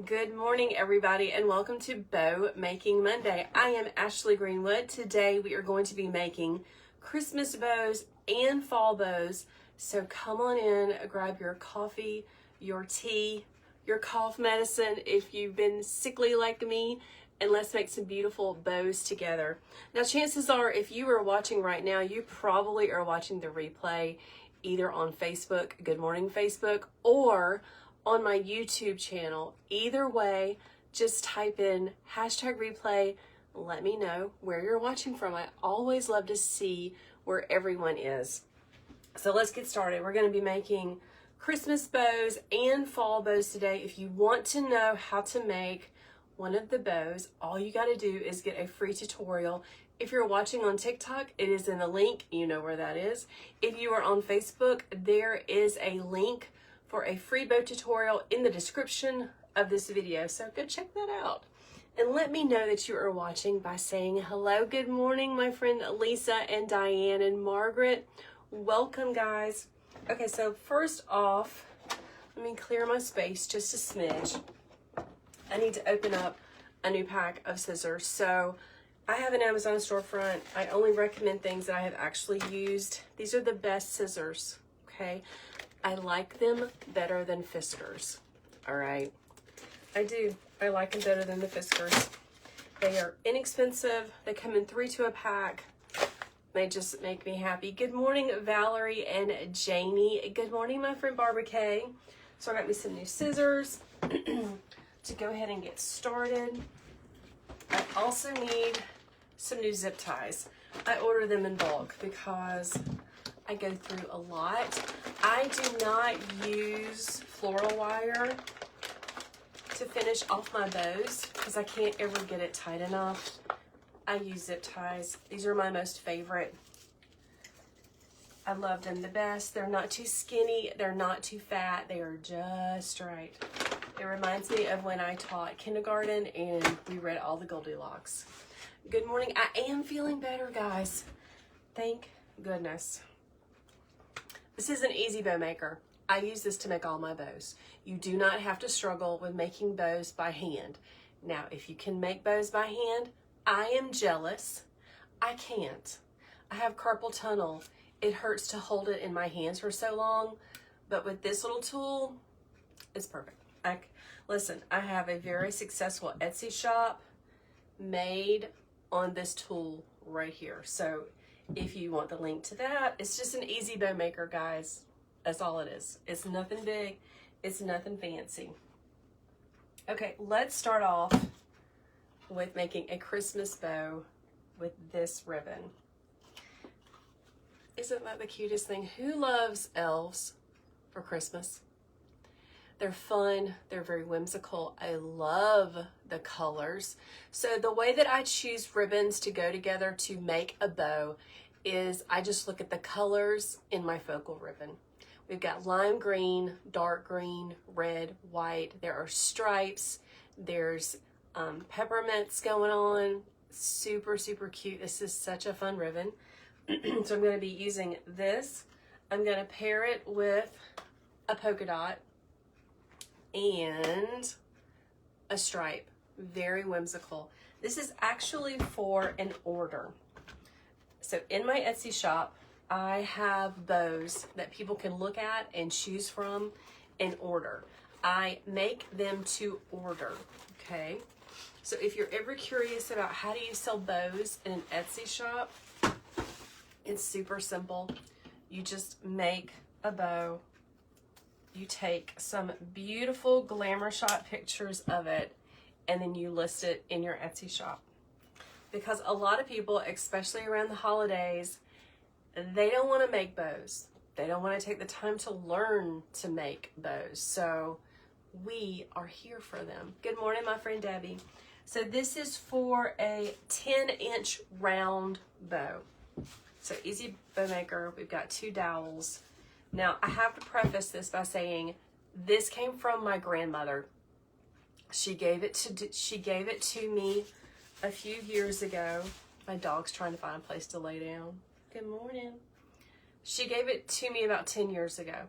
Good morning, everybody, and welcome to Bow Making Monday. I am Ashley Greenwood. Today we are going to be making Christmas bows and fall bows. So come on in, grab your coffee, your tea, your cough medicine if you've been sickly like me, and let's make some beautiful bows together. Now, chances are if you are watching right now, you probably are watching the replay either on Facebook, Good Morning Facebook, or on my YouTube channel. Either way, just type in hashtag replay. Let me know where you're watching from. I always love to see where everyone is. So let's get started. We're going to be making Christmas bows and fall bows today. If you want to know how to make one of the bows, all you got to do is get a free tutorial. If you're watching on TikTok, it is in the link. You know where that is. If you are on Facebook, there is a link for a free bow tutorial in the description of this video. So go check that out. And let me know that you are watching by saying hello, good morning, my friend Lisa and Diane and Margaret. Welcome, guys. Okay, so first off, let me clear my space just a smidge. I need to open up a new pack of scissors. So I have an Amazon storefront. I only recommend things that I have actually used. These are the best scissors, okay? I like them better than Fiskars, all right? I do. I like them better than the Fiskars. They are inexpensive. They come in 3 to a pack. They just make me happy. Good morning, Valerie and Janie. Good morning, my friend Barbara Kay. So I got me some new scissors to go ahead and get started. I also need some new zip ties. I order them in bulk because I go through a lot. I do not use floral wire to finish off my bows because I can't ever get it tight enough. I use zip ties. These are my most favorite. I love them the best. They're not too skinny. They're not too fat. They are just right. It reminds me of when I taught kindergarten and we read all the Goldilocks. Good morning. I am feeling better, guys. Thank goodness. This is an easy bow maker. I use this to make all my bows. You do not have to struggle with making bows by hand. Now, if you can make bows by hand, I am jealous. I can't. I have carpal tunnel. It hurts to hold it in my hands for so long, but with this little tool, it's perfect. Listen, I have a very successful Etsy shop made on this tool right here. So if you want the link to that, it's just an easy bow maker, guys. That's all it is. It's nothing big. It's nothing fancy. Okay, let's start off with making a Christmas bow with this ribbon. Isn't that the cutest thing? Who loves elves for Christmas? They're fun. They're very whimsical. I love the colors. So the way that I choose ribbons to go together to make a bow is I just look at the colors in my focal ribbon. We've got lime green, dark green, red, white. There are stripes. There's peppermints going on. Super, super cute. This is such a fun ribbon. So I'm going to be using this. I'm going to pair it with a polka dot and a stripe. Very whimsical. This is actually for an order. So in my Etsy shop, I have bows that people can look at and choose from and order. I make them to order, okay? So if you're ever curious about how do you sell bows in an Etsy shop, it's super simple. You just make a bow. You take some beautiful glamour shot pictures of it, and then you list it in your Etsy shop. Because a lot of people, especially around the holidays, they don't want to make bows. They don't want to take the time to learn to make bows. So we are here for them. Good morning, my friend Debbie. So this is for a 10-inch round bow. So easy bow maker. We've got 2 dowels. Now, I have to preface this by saying this came from my grandmother. She gave it to me a few years ago. My dog's trying to find a place to lay down. Good morning. She gave it to me about 10 years ago.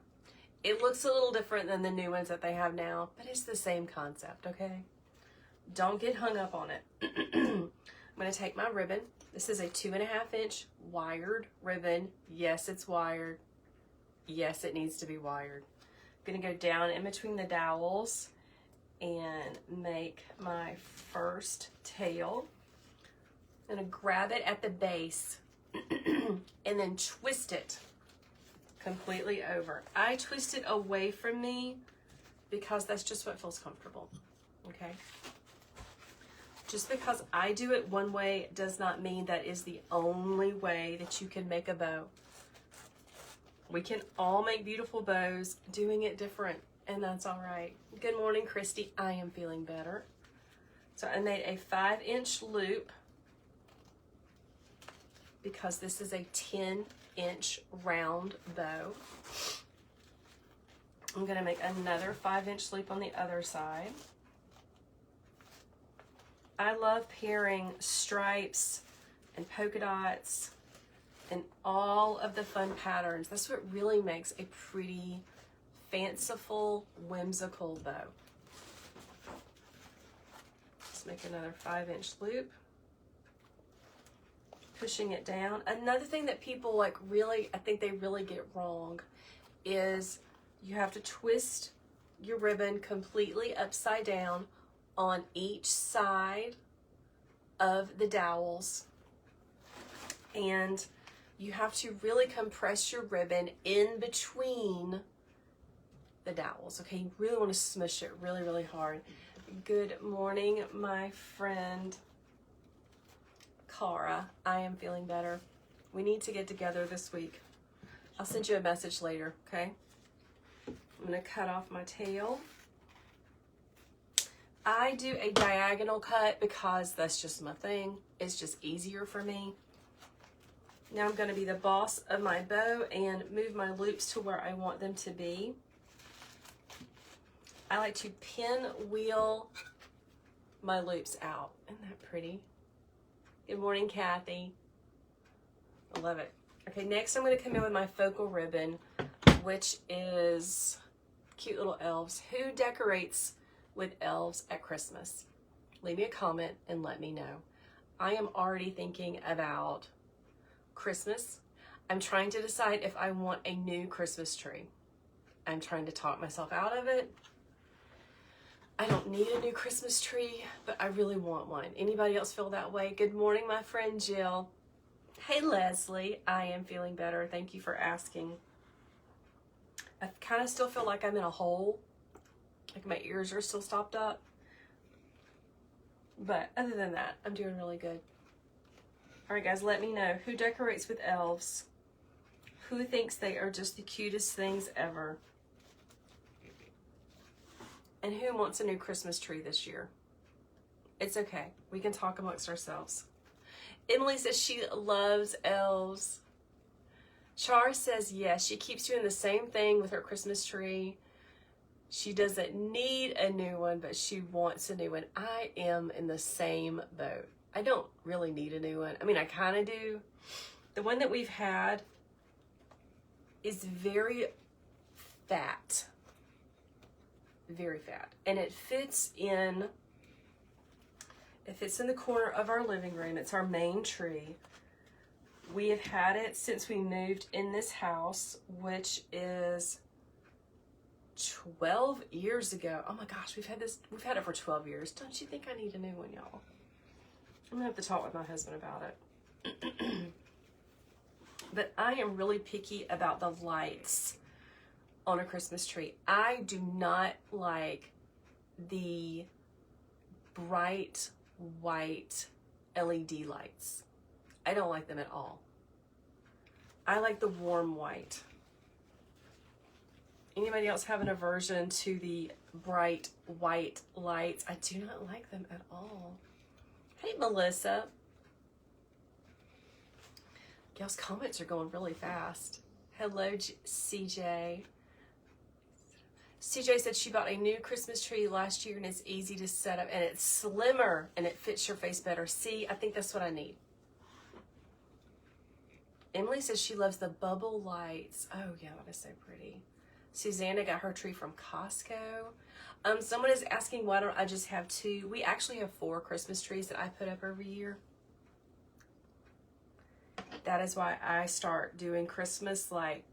It looks a little different than the new ones that they have now, but it's the same concept, okay? Don't get hung up on it. I'm going to take my ribbon. This is a 2.5 inch wired ribbon. Yes, it's wired. Yes, it needs to be wired. I'm going to go down in between the dowels and make my first tail. I'm going to grab it at the base and then twist it completely over. I twist it away from me because that's just what feels comfortable, okay? Just because I do it one way does not mean that is the only way that you can make a bow. We can all make beautiful bows doing it different, and that's all right. Good morning, Christy. I am feeling better. So I made a 5 inch loop because this is a 10 inch round bow. I'm going to make another 5 inch loop on the other side. I love pairing stripes and polka dots and all of the fun patterns. That's what really makes a pretty, fanciful, whimsical bow. Let's make another 5 inch loop. Pushing it down. Another thing that people like really, I think they really get wrong is you have to twist your ribbon completely upside down on each side of the dowels, and you have to really compress your ribbon in between the dowels. Okay, you really want to smush it really, really hard. Good morning, my friend Cara. I am feeling better. We need to get together this week. I'll send you a message later, okay? I'm going to cut off my tail. I do a diagonal cut because that's just my thing. It's just easier for me. Now I'm going to be the boss of my bow and move my loops to where I want them to be. I like to pinwheel my loops out. Isn't that pretty? Good morning, Kathy. I love it. Okay, next I'm going to come in with my focal ribbon, which is cute little elves. Who decorates with elves at Christmas? Leave me a comment and let me know. I am already thinking about Christmas. I'm trying to decide if I want a new Christmas tree. I'm trying to talk myself out of it. I don't need a new Christmas tree, but I really want one. Anybody else feel that way? Good morning, my friend Jill. Hey, Leslie. I am feeling better. Thank you for asking. I kind of still feel like I'm in a hole. Like my ears are still stopped up. But other than that, I'm doing really good. All right, guys, let me know who decorates with elves. Who thinks they are just the cutest things ever? And who wants a new Christmas tree this year? It's okay. We can talk amongst ourselves. Emily says she loves elves. Char says yes. She keeps doing the same thing with her Christmas tree. She doesn't need a new one, but she wants a new one. I am in the same boat. I don't really need a new one. I mean, I kind of do. The one that we've had is very fat. Very fat. And it fits in the corner of our living room. It's our main tree. We have had it since we moved in this house, which is 12 years ago. Oh my gosh, we've had it for 12 years. Don't you think I need a new one, y'all? I'm gonna have to talk with my husband about it. But I am really picky about the lights on a Christmas tree. I do not like the bright white LED lights. I don't like them at all. I like the warm white. Anybody else have an aversion to the bright white lights? I do not like them at all. Hey, Melissa. Y'all's comments are going really fast. Hello, CJ. CJ said she bought a new Christmas tree last year and it's easy to set up and it's slimmer and it fits your face better. See, I think that's what I need. Emily says she loves the bubble lights. Oh yeah, that is so pretty. Susanna got her tree from Costco. Someone is asking, why don't I just have 2? We actually have 4 Christmas trees that I put up every year. That is why I start doing Christmas, like,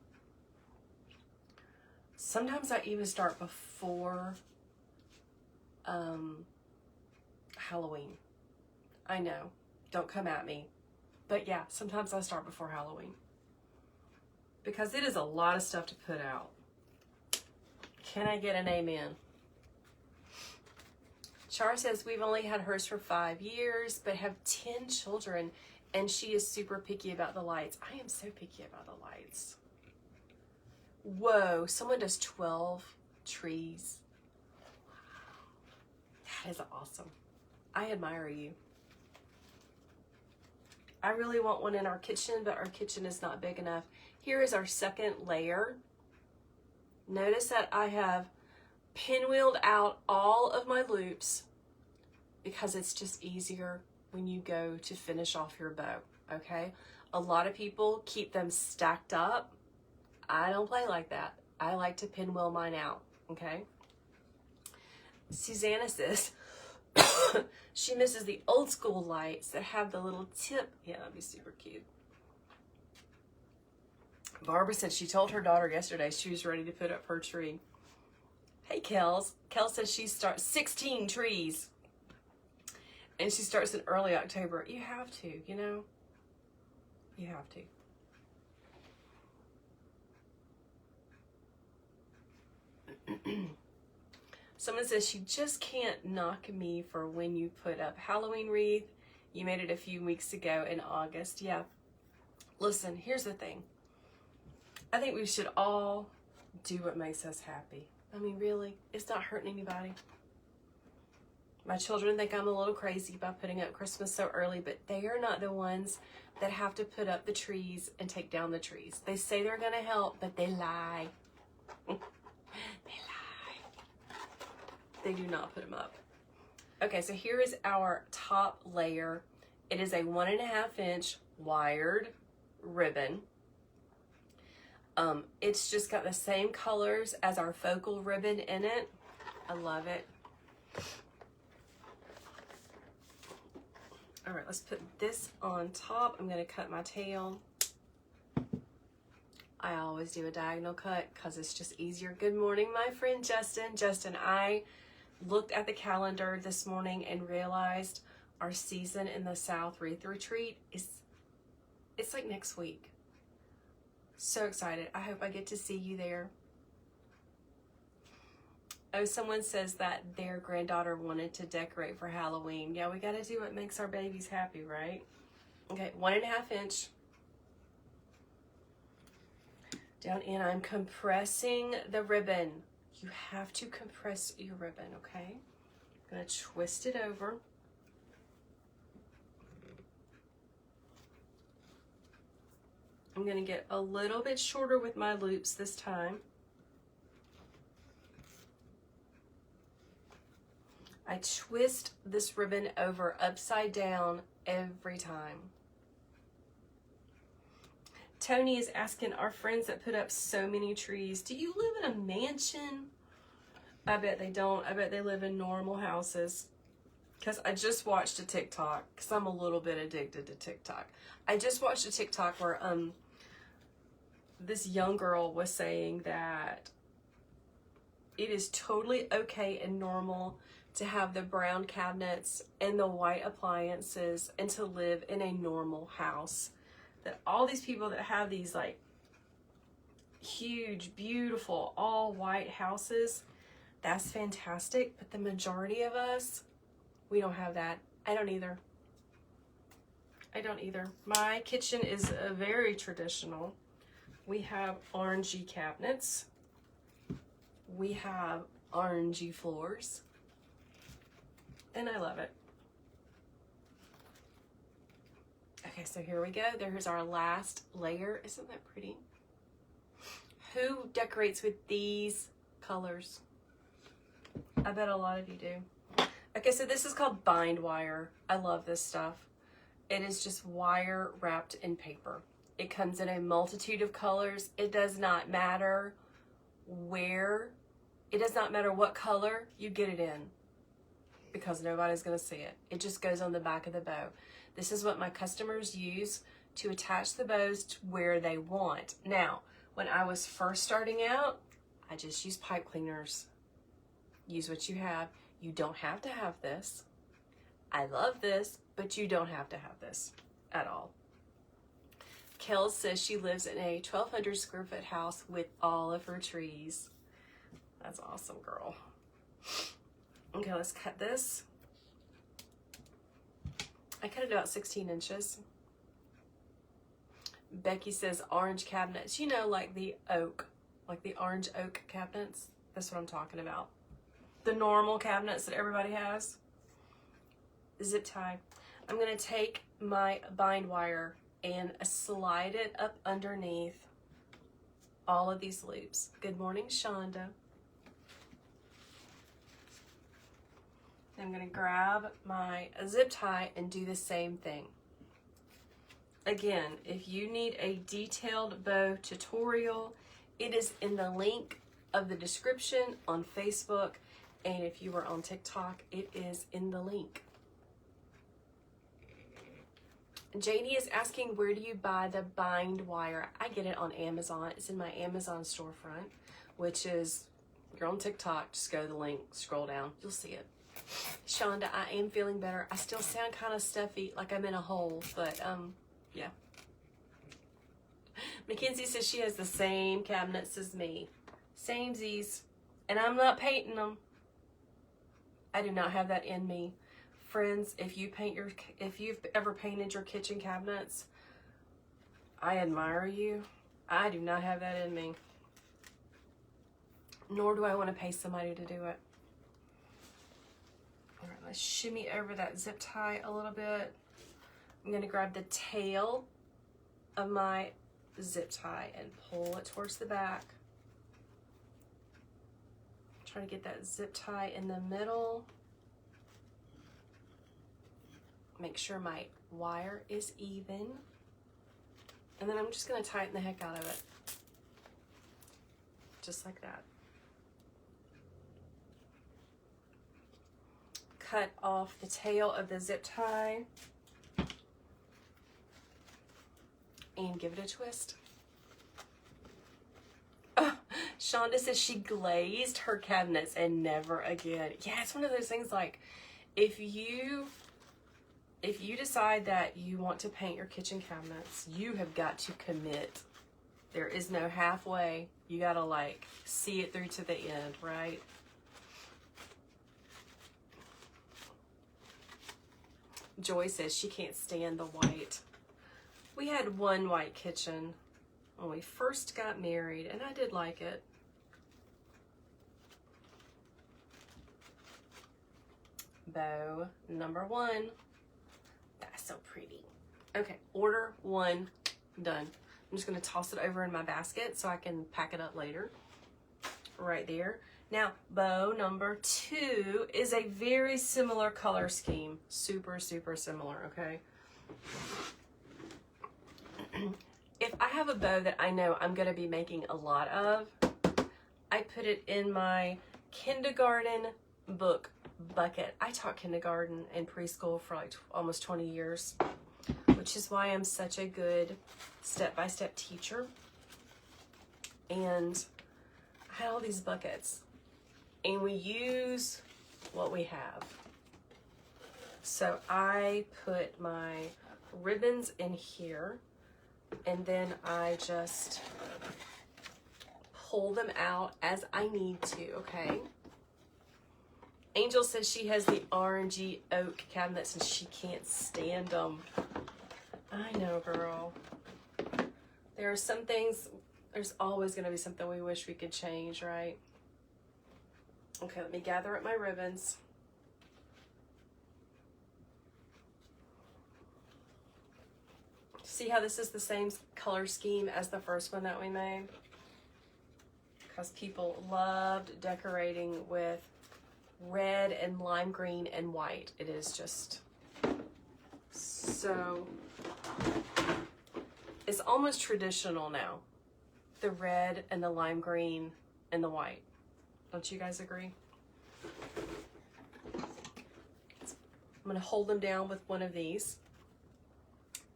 sometimes I even start before Halloween. I know, don't come at me. But yeah, sometimes I start before Halloween. Because it is a lot of stuff to put out. Can I get an amen? Char says, we've only had hers for 5 years, but have 10 children, and she is super picky about the lights. I am so picky about the lights. Whoa, someone does 12 trees. Wow, that is awesome. I admire you. I really want one in our kitchen, but our kitchen is not big enough. Here is our second layer. Notice that I have pinwheeled out all of my loops because it's just easier when you go to finish off your bow, okay? A lot of people keep them stacked up. I don't play like that. I like to pinwheel mine out, okay? Susanna says she misses the old school lights that have the little tip. Yeah, that'd be super cute. Barbara said she told her daughter yesterday she was ready to put up her tree. Hey, Kels. Kels says she starts 16 trees. And she starts in early October. You have to, you know? You have to. Someone says she just can't knock me for when you put up Halloween wreath. You made it a few weeks ago in August. Yeah. Listen, here's the thing. I think we should all do what makes us happy. I mean, really, it's not hurting anybody. My children think I'm a little crazy by putting up Christmas so early, but they are not the ones that have to put up the trees and take down the trees. They say they're going to help, but they lie. They lie. They do not put them up. Okay, so here is our top layer. It is a 1.5 inch wired ribbon. It's just got the same colors as our focal ribbon in it. I love it. All right, let's put this on top. I'm gonna cut my tail. I always do a diagonal cut because it's just easier. Good morning, my friend Justin. Justin, I looked at the calendar this morning and realized our season in the South Wreath Retreat it's like next week. So excited. I hope I get to see you there. Oh, someone says that their granddaughter wanted to decorate for Halloween. Yeah, we got to do what makes our babies happy, right? Okay, 1.5 inch. Down in, I'm compressing the ribbon. You have to compress your ribbon, okay? I'm going to twist it over. I'm going to get a little bit shorter with my loops this time. I twist this ribbon over upside down every time. Tony is asking our friends that put up so many trees, do you live in a mansion? I bet they don't. I bet they live in normal houses. Because I just watched a TikTok, because I'm a little bit addicted to TikTok. I just watched a TikTok where this young girl was saying that it is totally okay and normal to have the brown cabinets and the white appliances and to live in a normal house. That all these people that have these like huge, beautiful, all white houses, that's fantastic. But the majority of us, we don't have that. I don't either. I don't either. My kitchen is very traditional. We have orangey cabinets. We have orangey floors. And I love it. Okay, so here we go. There's our last layer. Isn't that pretty? Who decorates with these colors? I bet a lot of you do. Okay, so this is called bind wire. I love this stuff. It is just wire wrapped in paper. It comes in a multitude of colors. It does not matter where, it does not matter what color you get it in, because nobody's going to see it. It just goes on the back of the bow. This is what my customers use to attach the bows to where they want. Now, when I was first starting out, I just used pipe cleaners. Use what you have. You don't have to have this. I love this, but you don't have to have this at all. Kel says she lives in a 1,200 square foot house with all of her trees. That's awesome, girl. Okay, let's cut this. I cut it about 16 inches. Becky says orange cabinets. You know, like the oak, like the orange oak cabinets. That's what I'm talking about. The normal cabinets that everybody has. Zip tie. I'm going to take my bind wire and slide it up underneath all of these loops. Good morning, Shonda. I'm going to grab my zip tie and do the same thing. Again, if you need a detailed bow tutorial, it is in the link of the description on Facebook, and if you are on TikTok, it is in the link. Janie is asking, where do you buy the bind wire? I get it on Amazon. It's in my Amazon storefront, which is, if you're on TikTok, just go to the link, scroll down, you'll see it. Shonda, I am feeling better. I still sound kind of stuffy, like I'm in a hole, but yeah. Mackenzie says she has the same cabinets as me. Samesies. And I'm not painting them. I do not have that in me. Friends, if you've ever painted your kitchen cabinets, I admire you. I do not have that in me. Nor do I want to pay somebody to do it. All right, let's shimmy over that zip tie a little bit. I'm going to grab the tail of my zip tie and pull it towards the back. Try to get that zip tie in the middle. Make sure my wire is even. And then I'm just going to tighten the heck out of it. Just like that. Cut off the tail of the zip tie. And give it a twist. Oh, Shonda says she glazed her cabinets and never again. Yeah, it's one of those things, like, if you decide that you want to paint your kitchen cabinets, you have got to commit. There is no halfway. You gotta, like, see it through to the end, right? Joy says she can't stand the white. We had one white kitchen when we first got married, and I did like it. Bow number 1. That's so pretty. Okay, order 1 done. I'm just going to toss it over in my basket so I can pack it up later. Right there. Now, bow number 2 is a very similar color scheme. Super, super similar, okay? If I have a bow that I know I'm going to be making a lot of, I put it in my kindergarten book bucket. I taught kindergarten and preschool for like almost 20 years, which is why I'm such a good step-by-step teacher. And I had all these buckets, and we use what we have. So I put my ribbons in here, and then I just pull them out as I need to, okay? Angel says she has the orangey oak cabinets and she can't stand them. I know, girl. There are some things, there's always going to be something we wish we could change, right? Okay, let me gather up my ribbons. See how this is the same color scheme as the first one that we made? Because people loved decorating with red and lime green and white. It is just so, it's almost traditional now. The red and the lime green and the white. Don't you guys agree? I'm going to hold them down with one of these.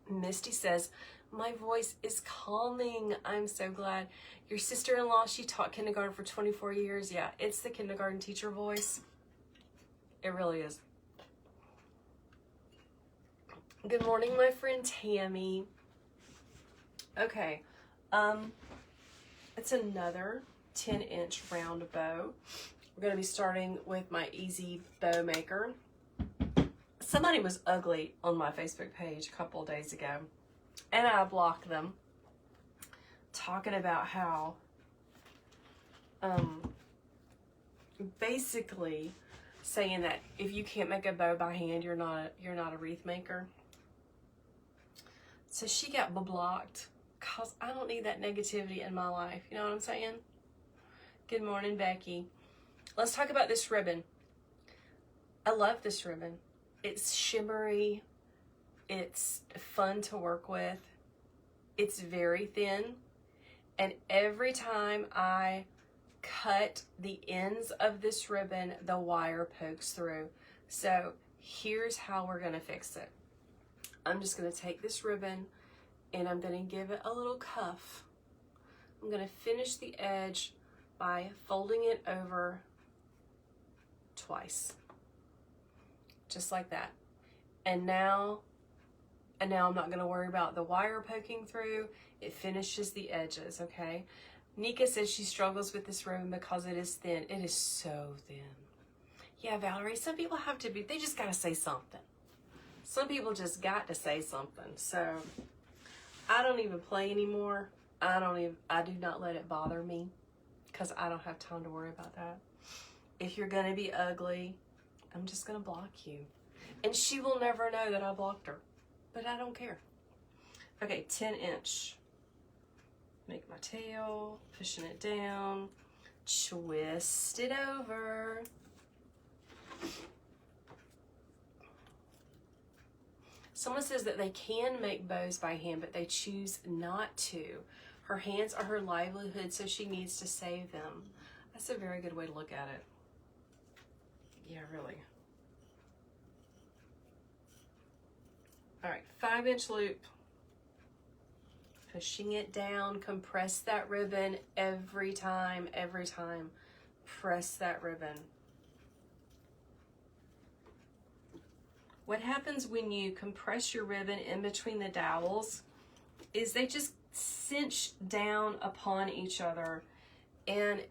Misty says, my voice is calming. I'm so glad. Your sister-in-law, she taught kindergarten for 24 years. Yeah, it's the kindergarten teacher voice. It really is. Good morning, my friend Tammy. Okay, it's another 10-inch round bow. We're going to be starting with my easy bow maker. Somebody was ugly on my Facebook page a couple of days ago, and I blocked them, talking about how basically saying that if you can't make a bow by hand, you're not a wreath maker. So she got blocked because I don't need that negativity in my life. You know what I'm saying? Good morning, Becky. Let's talk about this ribbon. I love this ribbon. It's shimmery. It's fun to work with. It's very thin. And every time I cut the ends of this ribbon, the wire pokes through. So here's how we're going to fix it. I'm just going to take this ribbon and I'm going to give it a little cuff. I'm going to finish the edge by folding it over twice. Just like that. And now I'm not going to worry about the wire poking through. It finishes the edges, okay? Nika says she struggles with this ribbon because it is thin. It is so thin. Yeah, Valerie, some people have to be, they just got to say something. Some people just got to say something. So I don't even play anymore. I do not let it bother me because I don't have time to worry about that. If you're going to be ugly, I'm just going to block you. And she will never know that I blocked her. But I don't care. Okay, 10-inch. Make my tail, pushing it down, twist it over. Someone says that they can make bows by hand, but they choose not to. Her hands are her livelihood, so she needs to save them. That's a very good way to look at it. Yeah, really. All right, 5-inch loop. Pushing it down, compress that ribbon every time. Press that ribbon. What happens when you compress your ribbon in between the dowels is they just cinch down upon each other, and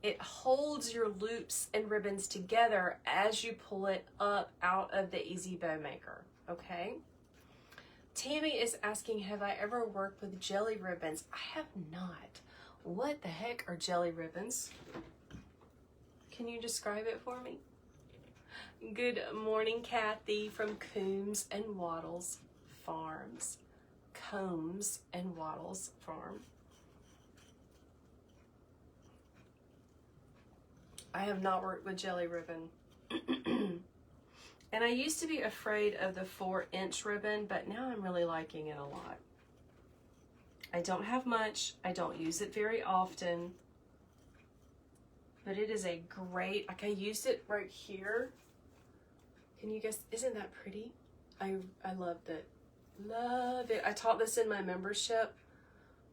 it holds your loops and ribbons together as you pull it up out of the Easy Bow Maker, okay? Tammy is asking, have I ever worked with jelly ribbons? I have not. What the heck are jelly ribbons? Can you describe it for me? Good morning, Kathy from Combs and Waddles Farms. Combs and Waddles Farm. I have not worked with jelly ribbon. And I used to be afraid of the 4-inch ribbon, but now I'm really liking it a lot. I don't have much. I don't use it very often. But it is a great, like I used it right here. Can you guys, isn't that pretty? I loved it. Love it. I taught this in my membership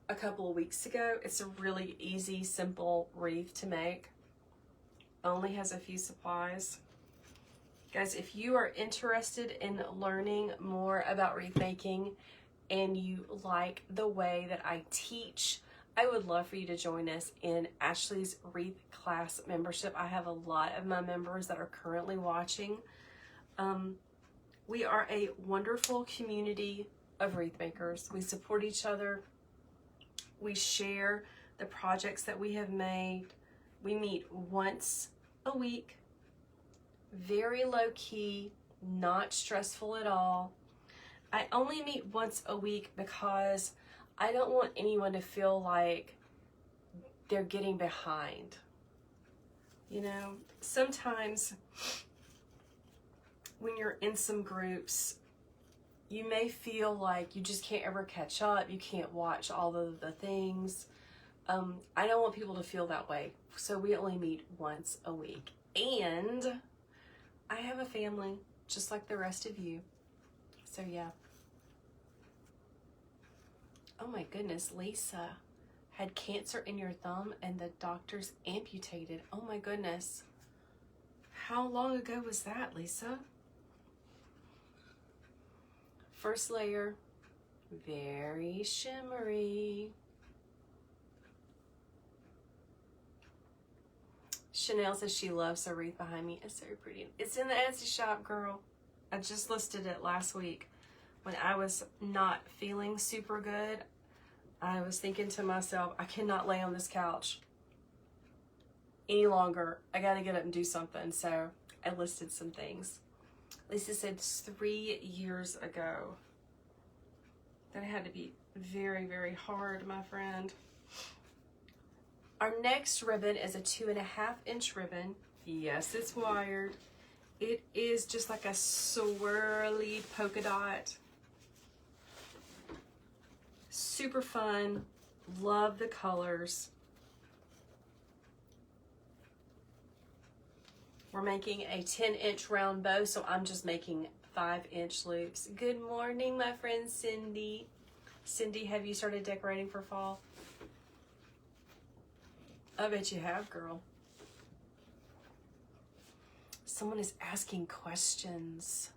a couple of weeks ago. It's a really easy, simple wreath to make. Only has a few supplies. Guys, if you are interested in learning more about wreath making and you like the way that I teach, I would love for you to join us in Ashley's Wreath Class membership. I have a lot of my members that are currently watching. We are a wonderful community of wreath makers. We support each other. We share the projects that we have made. We meet once a week. Very low key, not stressful at all. I only meet once a week because I don't want anyone to feel like they're getting behind. You know, sometimes when you're in some groups, you may feel like you just can't ever catch up. You can't watch all of the things. I don't want people to feel that way. So we only meet once a week. And I have a family just like the rest of you. So yeah. Oh my goodness, Lisa had cancer in your thumb and the doctors amputated. Oh my goodness. How long ago was that, Lisa? First layer, very shimmery. Chanel says she loves the wreath behind me. It's so pretty. It's in the Etsy shop, girl. I just listed it last week. When I was not feeling super good, I was thinking to myself, I cannot lay on this couch any longer. I got to get up and do something. So I listed some things. Lisa said 3 years ago. That had to be very, very hard, my friend. Our next ribbon is a 2.5 inch ribbon. Yes, it's wired. It is just like a swirly polka dot. Super fun. Love the colors. We're making a 10-inch round bow, so I'm just making 5-inch loops. Good morning, my friend Cindy. Cindy, have you started decorating for fall? I bet you have, girl. Someone is asking questions.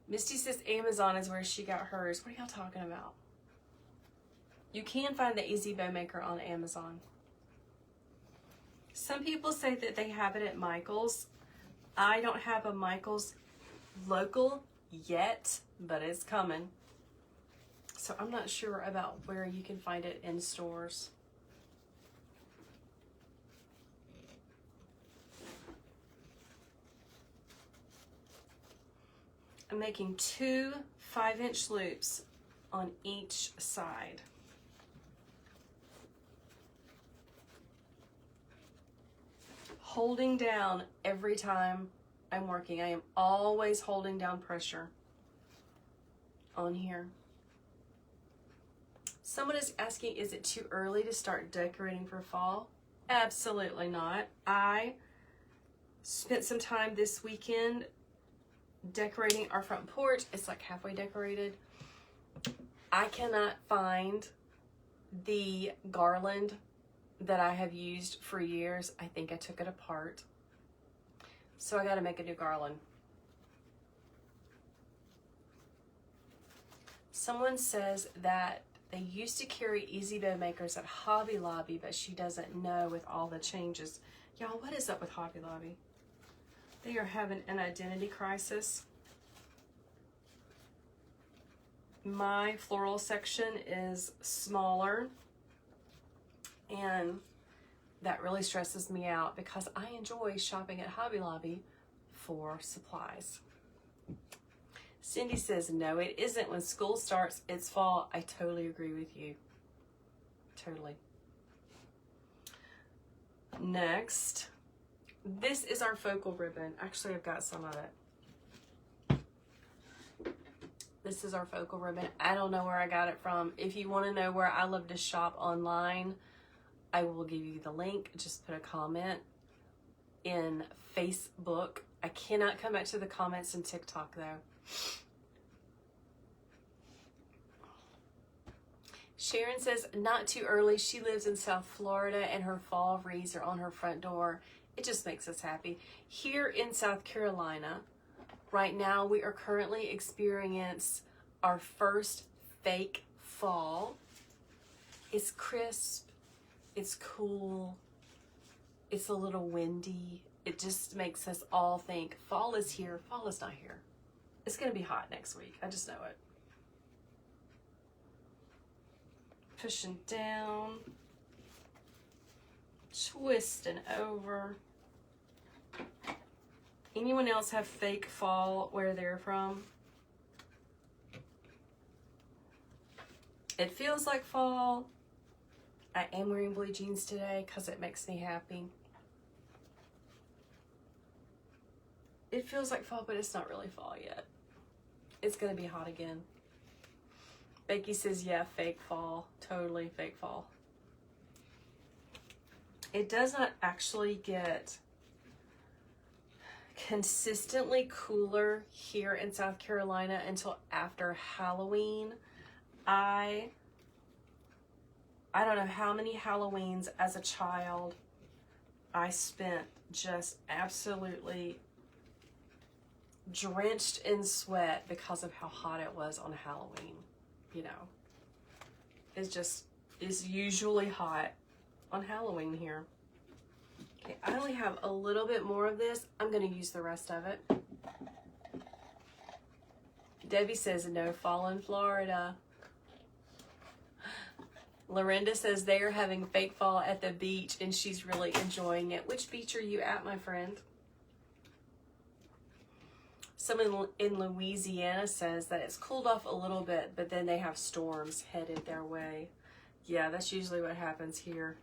Misty says Amazon is where she got hers. What are y'all talking about? You can find the Easy Bow Maker on Amazon. Some people say that they have it at Michael's. I don't have a Michael's local yet, but it's coming. So I'm not sure about where you can find it in stores. I'm making 2 5-inch loops on each side. Holding down every time I'm working. I am always holding down pressure on here. Someone is asking, is it too early to start decorating for fall? Absolutely not. I spent some time this weekend decorating our front porch. It's like halfway decorated. I cannot find the garland that I have used for years. I think I took it apart. So I got to make a new garland. Someone says that they used to carry Easy Bow Makers at Hobby Lobby, but she doesn't know with all the changes. Y'all, what is up with Hobby Lobby? They are having an identity crisis. My floral section is smaller, and that really stresses me out because I enjoy shopping at Hobby Lobby for supplies. Cindy says, no, it isn't. When school starts, it's fall. I totally agree with you. Totally. Next, this is our focal ribbon. Actually, I've got some of it. This is our focal ribbon. I don't know where I got it from. If you want to know where I love to shop online, I will give you the link. Just put a comment in Facebook. I cannot come back to the comments in TikTok though. Sharon says, not too early. She lives in South Florida and her fall wreaths are on her front door. It just makes us happy. Here in South Carolina, right now we are currently experiencing our first fake fall. It's crisp. It's cool. It's a little windy. It just makes us all think fall is here. Fall is not here. It's going to be hot next week. I just know it. Pushing down. Twisting over. Anyone else have fake fall where they're from? It feels like fall. I am wearing blue jeans today because it makes me happy. It feels like fall, but it's not really fall yet. It's going to be hot again. Becky says, yeah, fake fall. Totally fake fall. It does not actually get consistently cooler here in South Carolina until after Halloween. I don't know how many Halloweens as a child I spent just absolutely drenched in sweat because of how hot it was on Halloween. You know, it's usually hot on Halloween here. Okay, I only have a little bit more of this. I'm going to use the rest of it. Debbie says no fall in Florida. Lorinda says they are having fake fall at the beach and she's really enjoying it. Which beach are you at, my friend? Someone in Louisiana says that it's cooled off a little bit, but then they have storms headed their way. Yeah, that's usually what happens here.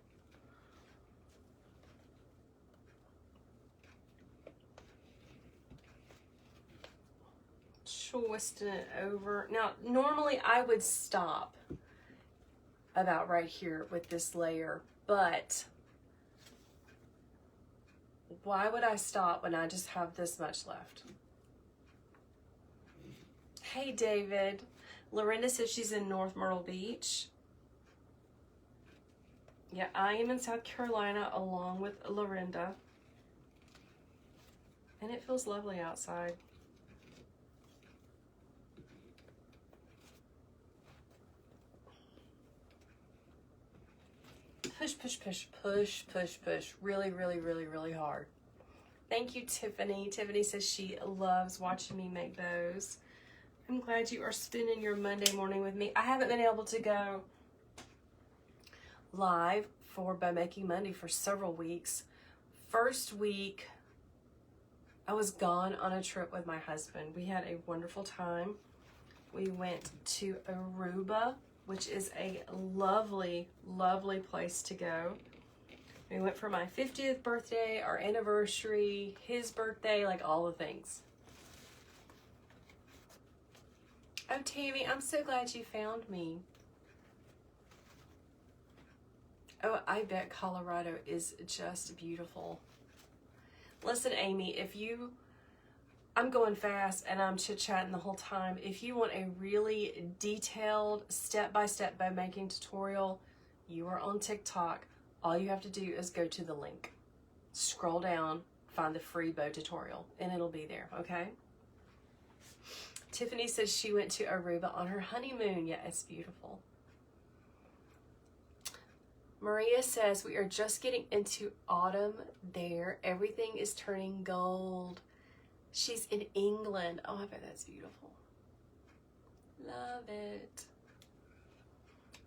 Twisting it over. Now, normally I would stop about right here with this layer, but why would I stop when I just have this much left? Hey, David. Lorinda says she's in North Myrtle Beach. Yeah, I am in South Carolina along with Lorinda. And it feels lovely outside. Push, push, push, push, push, push. Really, really, really, really hard. Thank you, Tiffany. Tiffany says she loves watching me make bows. I'm glad you are spending your Monday morning with me. I haven't been able to go live for Bow Making Monday for several weeks. First week, I was gone on a trip with my husband. We had a wonderful time. We went to Aruba, which is a lovely, lovely place to go. We went for my 50th birthday, our anniversary, his birthday, like all the things. Oh, Tammy, I'm so glad you found me. Oh, I bet Colorado is just beautiful. Listen, Amy, I'm going fast and I'm chit-chatting the whole time. If you want a really detailed step-by-step bow making tutorial, you are on TikTok. All you have to do is go to the link. Scroll down, find the free bow tutorial, and it'll be there, okay? Tiffany says she went to Aruba on her honeymoon. Yeah, it's beautiful. Maria says we are just getting into autumn there. Everything is turning gold. She's in England. Oh, I bet that's beautiful. Love it.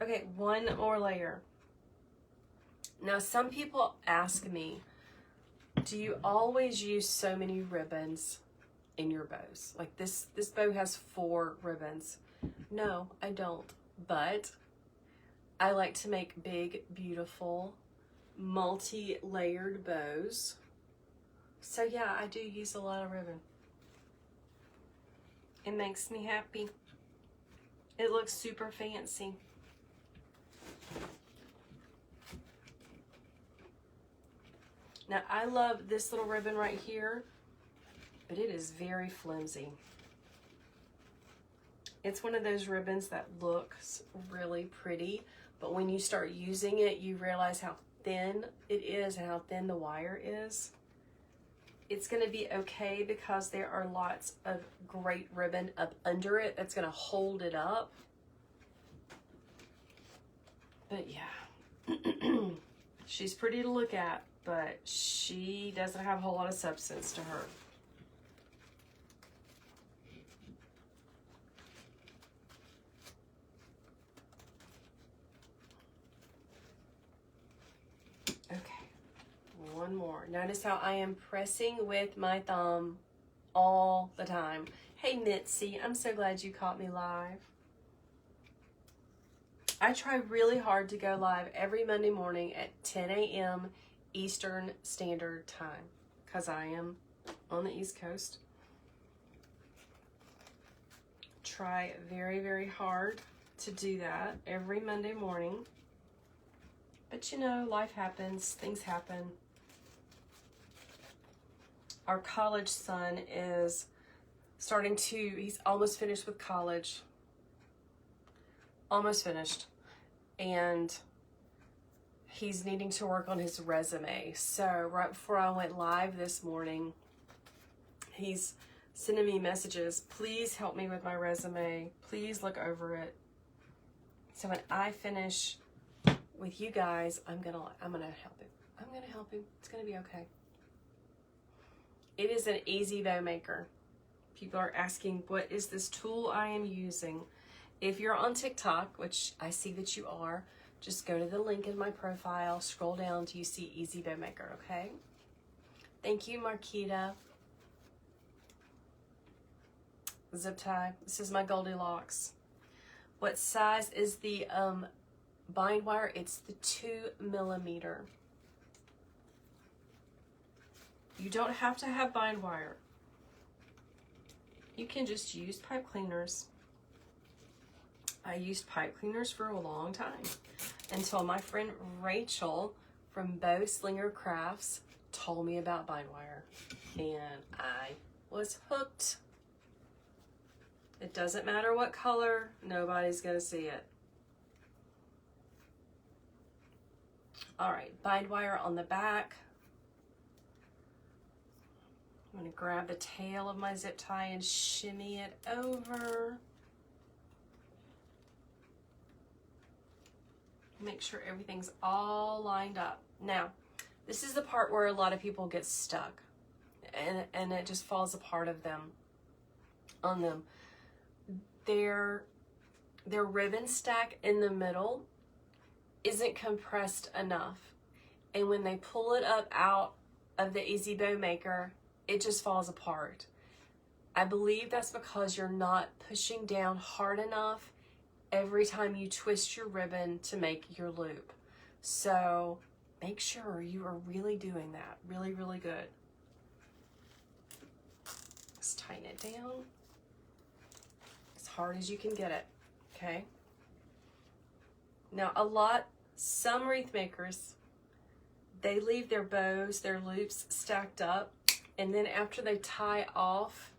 Okay, one more layer. Now, some people ask me, do you always use so many ribbons in your bows? Like this bow has 4 ribbons. No, I don't. But I like to make big, beautiful, multi-layered bows. So yeah, I do use a lot of ribbon. It makes me happy. It looks super fancy. Now I love this little ribbon right here, but it is very flimsy. It's one of those ribbons that looks really pretty, but when you start using it, you realize how thin it is and how thin the wire is. It's going to be okay because there are lots of great ribbon up under it that's going to hold it up. But yeah, she's pretty to look at, but she doesn't have a whole lot of substance to her. One more. Notice how I am pressing with my thumb all the time. Hey Mitzi, I'm so glad you caught me live. I try really hard to go live every Monday morning at 10 a.m. Eastern Standard Time because I am on the East Coast. Try very, very hard to do that every Monday morning. But you know, life happens, things happen. Our college son is he's almost finished with college. Almost finished. And he's needing to work on his resume. So right before I went live this morning, he's sending me messages. Please help me with my resume. Please look over it. So when I finish with you guys, I'm gonna help him. I'm gonna help him. It's gonna be okay. It is an easy bow maker. People are asking, what is this tool I am using? If you're on TikTok, which I see that you are, just go to the link in my profile, scroll down till you see Easy Bow Maker, okay? Thank you, Marquita. Zip tie. This is my Goldilocks. What size is the bind wire? It's the 2mm. You don't have to have bind wire. You can just use pipe cleaners. I used pipe cleaners for a long time until my friend Rachel from Bow Slinger Crafts told me about bind wire, and I was hooked. It doesn't matter what color, nobody's gonna see it. All right, bind wire on the back. I'm gonna grab the tail of my zip tie and shimmy it over. Make sure everything's all lined up. Now, this is the part where a lot of people get stuck and it just falls apart on them. Their ribbon stack in the middle isn't compressed enough. And when they pull it up out of the Easy Bow Maker, it just falls apart. I believe that's because you're not pushing down hard enough every time you twist your ribbon to make your loop. So make sure you are really doing that. Really, really good. Let's tighten it down as hard as you can get it, okay? Now some wreath makers, they leave their bows, their loops stacked up, and then after they tie off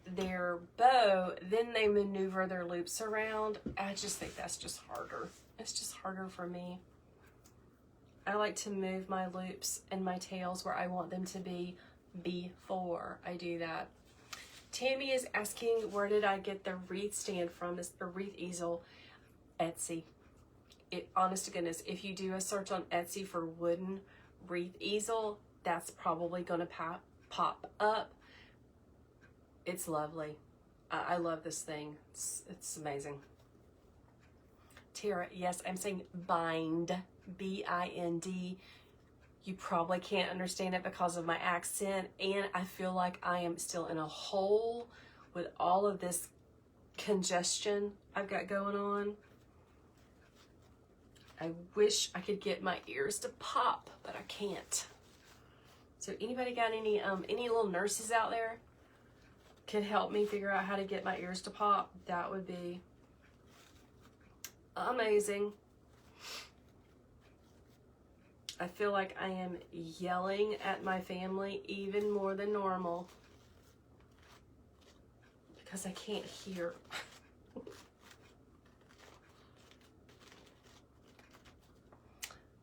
their bow, then they maneuver their loops around. I just think that's just harder. It's just harder for me. I like to move my loops and my tails where I want them to be before I do that. Tammy is asking, where did I get the wreath stand from? It's the wreath easel. Etsy. Honest to goodness, if you do a search on Etsy for wooden wreath easel, that's probably gonna pop up. It's lovely. I love this thing. It's amazing. Tara, yes, I'm saying bind, B-I-N-D. You probably can't understand it because of my accent, and I feel like I am still in a hole with all of this congestion I've got going on. I wish I could get my ears to pop, but I can't. So anybody got any little nurses out there could help me figure out how to get my ears to pop? That would be amazing. I feel like I am yelling at my family even more than normal because I can't hear.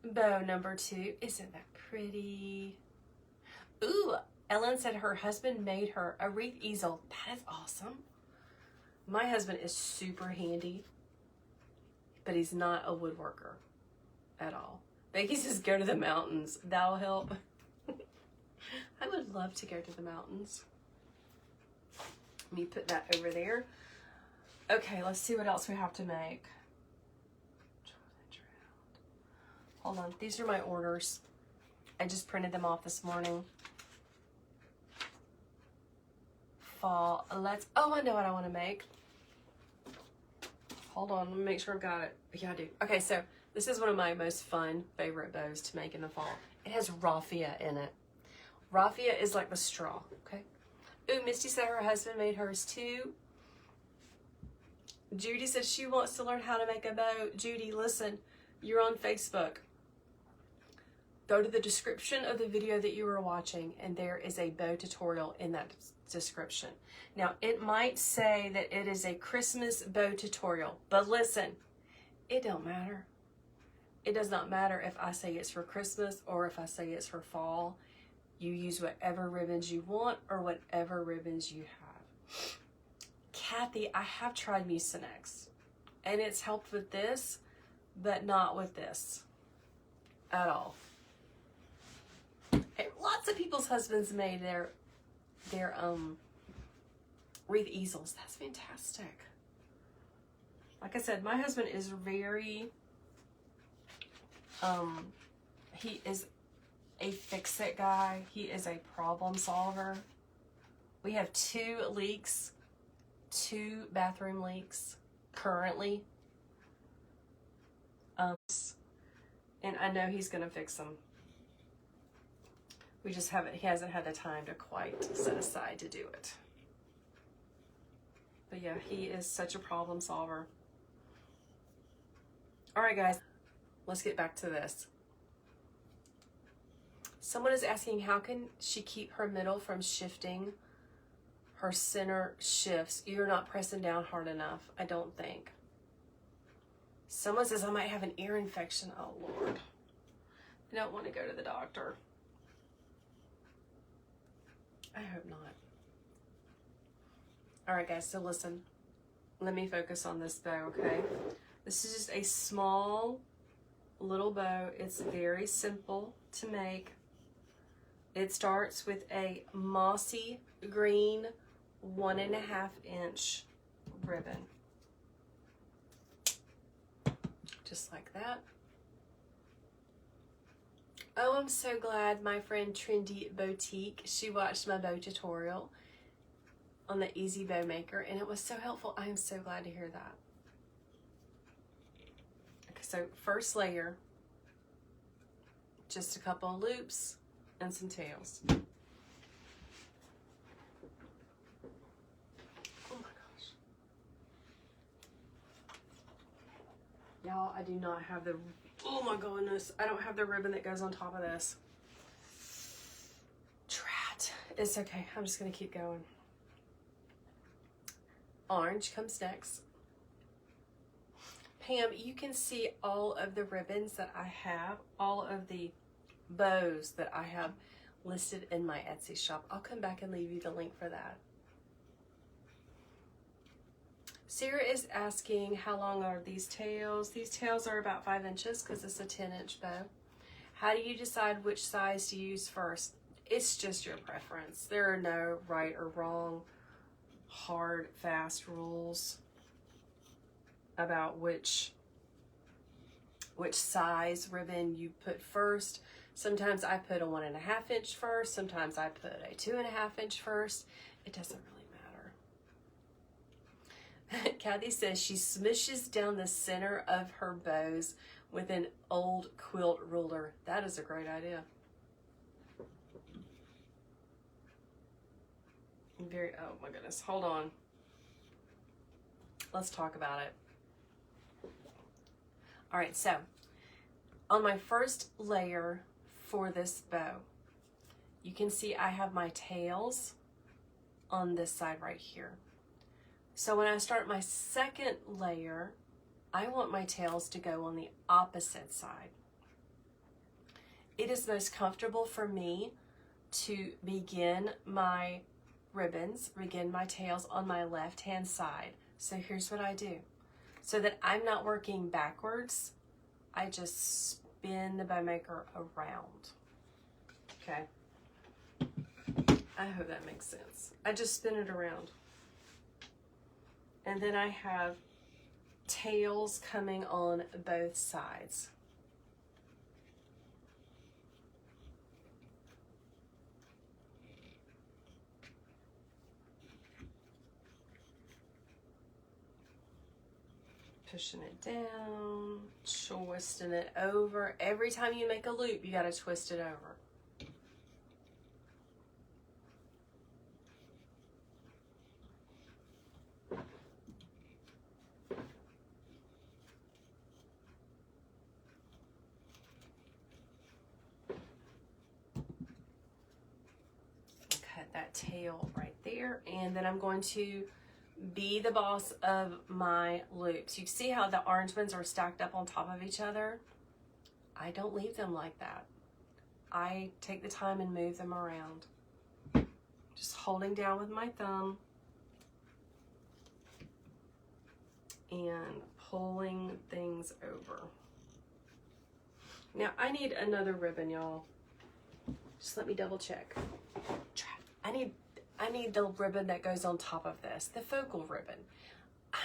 Bow number 2. Isn't that pretty? Ooh, Ellen said her husband made her a wreath easel. That is awesome. My husband is super handy, but he's not a woodworker at all. Becky says, go to the mountains. That'll help. I would love to go to the mountains. Let me put that over there. Okay, let's see what else we have to make. Hold on, these are my orders. I just printed them off this morning. Fall, oh, I know what I want to make. Hold on, let me make sure I've got it. Yeah, I do. Okay, so this is one of my most fun favorite bows to make in the fall. It has raffia in it. Raffia is like the straw, okay? Ooh, Misty said her husband made hers too. Judy said she wants to learn how to make a bow. Judy, listen, you're on Facebook, go to the description of the video that you are watching, and there is a bow tutorial in that description. Now, it might say that it is a Christmas bow tutorial, but listen, it don't matter. It does not matter if I say it's for Christmas or if I say it's for fall. You use whatever ribbons you want or whatever ribbons you have. Kathy, I have tried Mucinex, and it's helped with this, but not with this at all. And lots of people's husbands made their wreath easels. That's fantastic. Like I said, my husband is very, he is a fix-it guy. He is a problem solver. We have 2 leaks, 2 bathroom leaks currently. And I know he's gonna fix them. We just he hasn't had the time to quite set aside to do it. But yeah, he is such a problem solver. All right, guys, let's get back to this. Someone is asking, how can she keep her middle from shifting? Her center shifts. You're not pressing down hard enough, I don't think. Someone says, I might have an ear infection. Oh, Lord. I don't want to go to the doctor. I hope not. All right, guys, so listen. Let me focus on this bow, okay? This is just a small little bow. It's very simple to make. It starts with a mossy green 1.5 inch ribbon. Just like that. Oh, I'm so glad my friend Trendy Boutique, she watched my bow tutorial on the Easy Bow Maker, and it was so helpful. I am so glad to hear that. Okay, so first layer, just a couple of loops and some tails. Oh my gosh. Y'all, I do not have the, oh my goodness, I don't have the ribbon that goes on top of this. Drat. It's okay, I'm just gonna keep going. Orange comes next. Pam, you can see all of the ribbons that I have, all of the bows that I have listed in my Etsy shop. I'll come back and leave you the link for that. Sarah is asking, how long are these tails? These tails are about 5 inches because it's a 10-inch bow. How do you decide which size to use first? It's just your preference. There are no right or wrong, hard, fast rules about which size ribbon you put first. Sometimes I put a 1.5 inch first. Sometimes I put a 2.5 inch first. It doesn't really matter. Kathy says she smushes down the center of her bows with an old quilt ruler. That is a great idea. Oh my goodness, hold on. Let's talk about it. All right, so on my first layer for this bow, you can see I have my tails on this side right here. So when I start my second layer, I want my tails to go on the opposite side. It is most comfortable for me to begin my ribbons, begin my tails on my left-hand side. So here's what I do. So that I'm not working backwards, I just spin the bow maker around. Okay. I hope that makes sense. I just spin it around. And then I have tails coming on both sides. Pushing it down, twisting it over. Every time you make a loop, you gotta twist it over. that tail right there. And then I'm going to be the boss of my loops. You see how the orange ones are stacked up on top of each other? I don't leave them like that. I take the time and move them around. Just holding down with my thumb and pulling things over. Now I need another ribbon, y'all. Just let me double check. I need the ribbon that goes on top of this, the focal ribbon.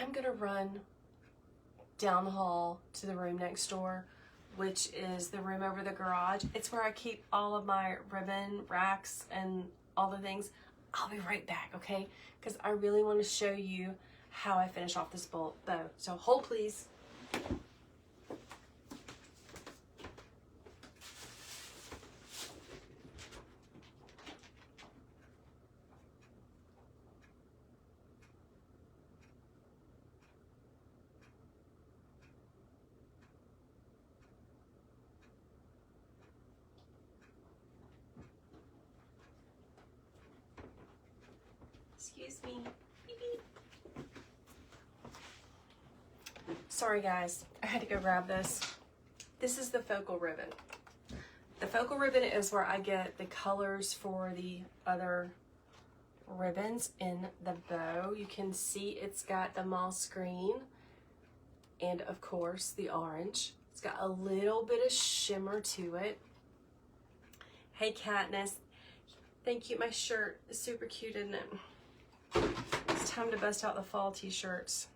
I'm gonna run down the hall to the room next door, which is the room over the garage. It's where I keep all of my ribbon racks and all the things. I'll be right back, okay? Because I really want to show you how I finish off this bow. So hold please. Excuse me. Beep, beep. Sorry guys, I had to go grab this. This is the focal ribbon. The focal ribbon is where I get the colors for the other ribbons in the bow. You can see it's got the moss green and of course the orange. It's got a little bit of shimmer to it. Hey Katniss, thank you. My shirt is super cute, isn't it? It's time to bust out the fall t-shirts.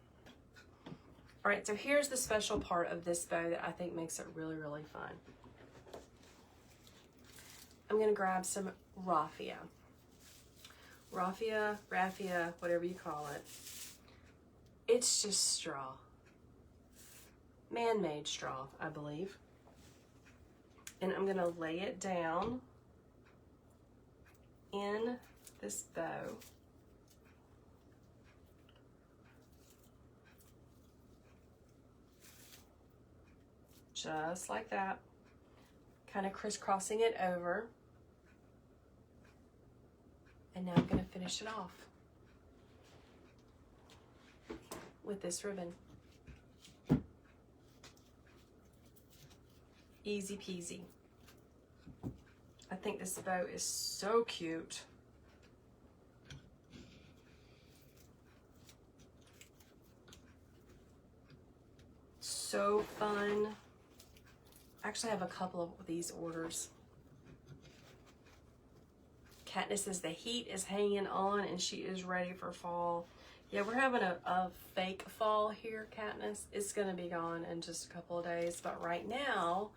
All right, so here's the special part of this bow that I think makes it really, really fun. I'm gonna grab some raffia. Raffia, whatever you call it. It's just straw. Man-made straw, I believe. And I'm gonna lay it down in this bow. Just like that, kind of crisscrossing it over. And now I'm going to finish it off with this ribbon. Easy peasy. I think this bow is so cute. So fun. Actually, I have a couple of these orders. Katniss says the heat is hanging on and she is ready for fall. Yeah, we're having a fake fall here, Katniss. It's going to be gone in just a couple of days, but right now,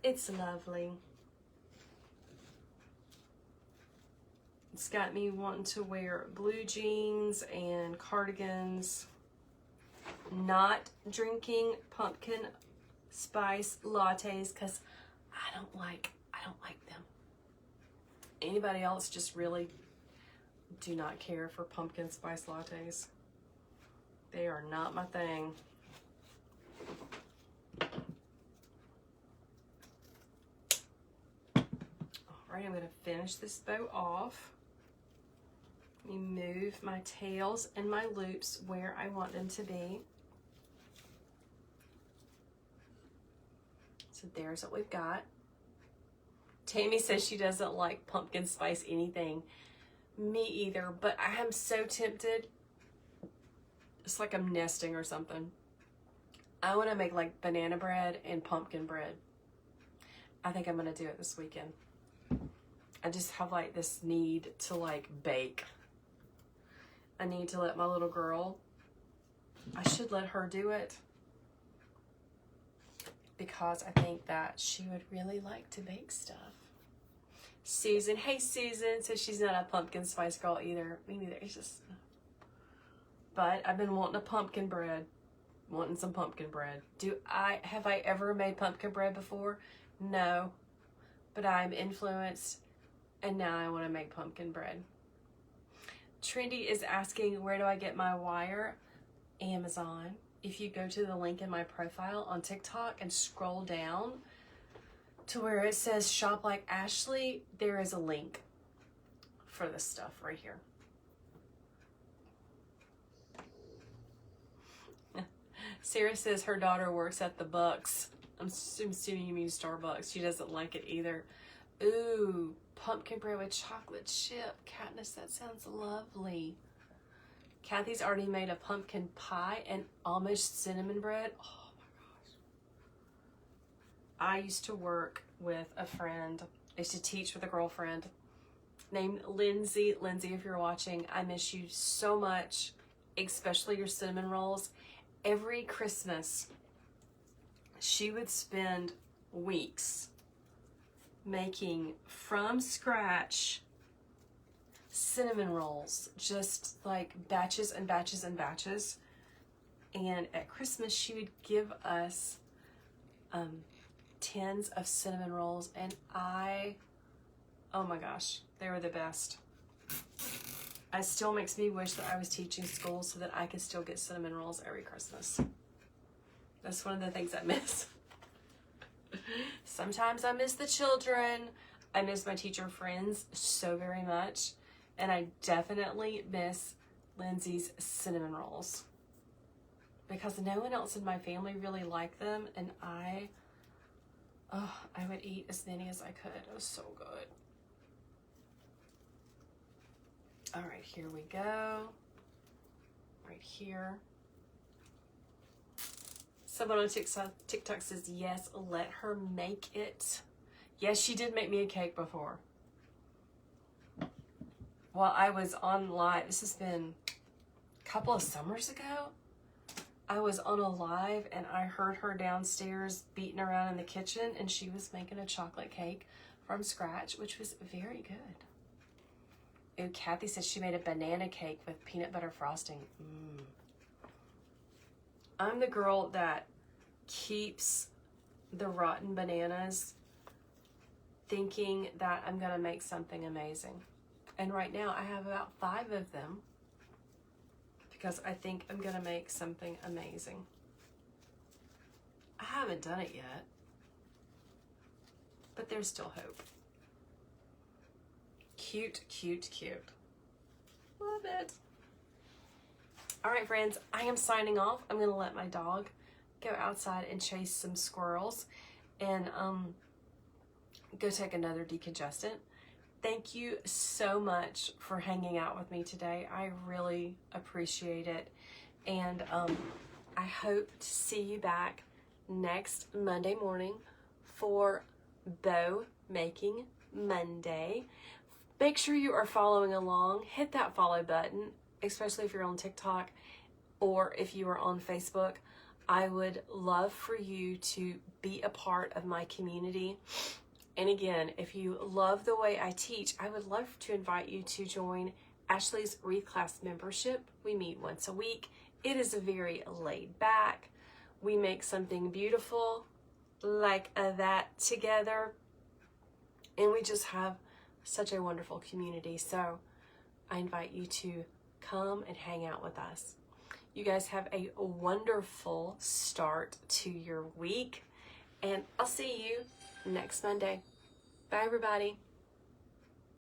it's lovely. It's got me wanting to wear blue jeans and cardigans. Not drinking pumpkin spice lattes because I don't like them. Anybody else just really do not care for pumpkin spice lattes. They are not my thing. Alright, I'm going to finish this bow off. Let me move my tails and my loops where I want them to be. So there's what we've got. Tammy says she doesn't like pumpkin spice anything. Me either, but I am so tempted. It's like I'm nesting or something. I want to make like banana bread and pumpkin bread. I think I'm going to do it this weekend. I just have like this need to like bake. I need to let my little girl, I should let her do it. Because I think that she would really like to bake stuff. Susan, hey Susan, says she's not a pumpkin spice girl either. Me neither, it's just, but I've been wanting a pumpkin bread. Wanting some pumpkin bread. Have I ever made pumpkin bread before? No, but I'm influenced and now I want to make pumpkin bread. Trendy is asking, where do I get my wire? Amazon. If you go to the link in my profile on TikTok and scroll down to where it says shop like Ashley, there is a link for this stuff right here. Sarah says her daughter works at the Bucks. I'm assuming you mean Starbucks. She doesn't like it either. Ooh, pumpkin bread with chocolate chip. Katniss, that sounds lovely. Kathy's already made a pumpkin pie and Amish cinnamon bread. Oh my gosh. I used to work with a friend. I used to teach with a girlfriend named Lindsay. Lindsay, if you're watching, I miss you so much, especially your cinnamon rolls. Every Christmas, she would spend weeks making from scratch cinnamon rolls, just like batches and batches and batches. And at Christmas, she would give us tins of cinnamon rolls, and oh my gosh, they were the best. It still makes me wish that I was teaching school so that I could still get cinnamon rolls every Christmas. That's one of the things I miss. Sometimes I miss the children. I miss my teacher friends so very much. And I definitely miss Lindsay's cinnamon rolls, because no one else in my family really liked them, and I would eat as many as I could. It was so good. All right, here we go. Right here. Someone on TikTok says, yes, let her make it. Yes, she did make me a cake before. While I was on live, this has been a couple of summers ago, I was on a live and I heard her downstairs beating around in the kitchen, and she was making a chocolate cake from scratch, which was very good. Ooh, Kathy says she made a banana cake with peanut butter frosting. I'm the girl that keeps the rotten bananas thinking that I'm gonna make something amazing. And right now I have about 5 of them because I think I'm gonna make something amazing. I haven't done it yet, but there's still hope. Cute, cute, cute. Love it. All right, friends, I am signing off. I'm gonna let my dog go outside and chase some squirrels and go take another decongestant. Thank you so much for hanging out with me today. I really appreciate it. And I hope to see you back next Monday morning for Bow Making Monday. Make sure you are following along. Hit that follow button, especially if you're on TikTok or if you are on Facebook. I would love for you to be a part of my community. And again, if you love the way I teach, I would love to invite you to join Ashley's Wreath Class membership. We meet once a week. It is very laid back. We make something beautiful like that together. And we just have such a wonderful community. So I invite you to come and hang out with us. You guys have a wonderful start to your week, and I'll see you next Monday. Bye, everybody.